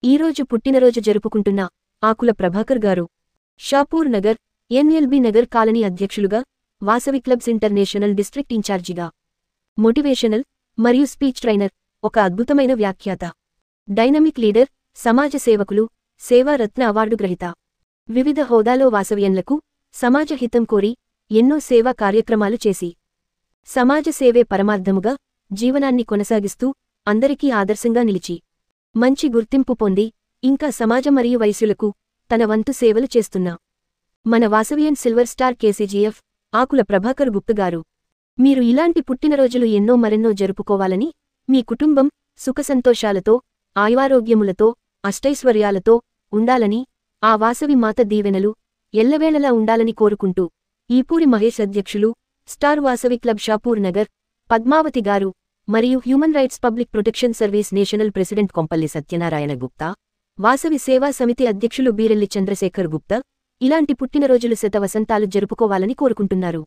ఈరోజు పుట్టినరోజు జరుపుకుంటున్న ఆకుల ప్రభాకర్ గారు షాపూర్ నగర్ ఎన్ఎల్బీ నగర్ కాలనీ అధ్యక్షులుగా, వాసవి క్లబ్స్ ఇంటర్నేషనల్ డిస్ట్రిక్ట్ ఇన్ఛార్జిగా, మోటివేషనల్ మరియు స్పీచ్ ట్రైనర్, ఒక అద్భుతమైన వ్యాఖ్యాత, డైనమిక్ లీడర్, సమాజ సేవకులు, సేవారత్న అవార్డు గ్రహీత. వివిధ హోదాలో వాసవ్యంలకు సమాజ హితం కోరి ఎన్నో సేవా కార్యక్రమాలు చేసి సమాజ సేవే పరమార్థముగా జీవనాన్ని కొనసాగిస్తూ అందరికీ ఆదర్శంగా నిలిచి మంచి గుర్తింపు పొంది ఇంకా సమాజం మరియు వయసులకు తన వంతు సేవలు చేస్తున్నా మన వాసవియన్ సిల్వర్ స్టార్ కేసీజీఎఫ్ ఆకుల ప్రభాకర్ గుప్త గారు. మీరు ఇలాంటి పుట్టినరోజులు ఎన్నో మరెన్నో జరుపుకోవాలని, మీ కుటుంబం సుఖసంతోషాలతో, ఆయురారోగ్యములతో, అష్టైశ్వర్యాలతో ఉండాలని, ఆ వాసవి మాత దీవెనలు ఎల్లవేళలా ఉండాలని కోరుకుంటూ ఈపూరి మహేష్ అధ్యక్షులు, స్టార్ వాసవి క్లబ్ షాపూర్ నగర్, పద్మావతి గారు మరియు human rights public protection service national president Kompally Satyanarayana Gupta, Vasavi సేవా సమితి అధ్యక్షులు బీరెల్లి చంద్రశేఖర్ గుప్తా ఇలాంటి పుట్టినరోజులు శత వసంతాలు జరుపుకోవాలని కోరుకుంటున్నారు.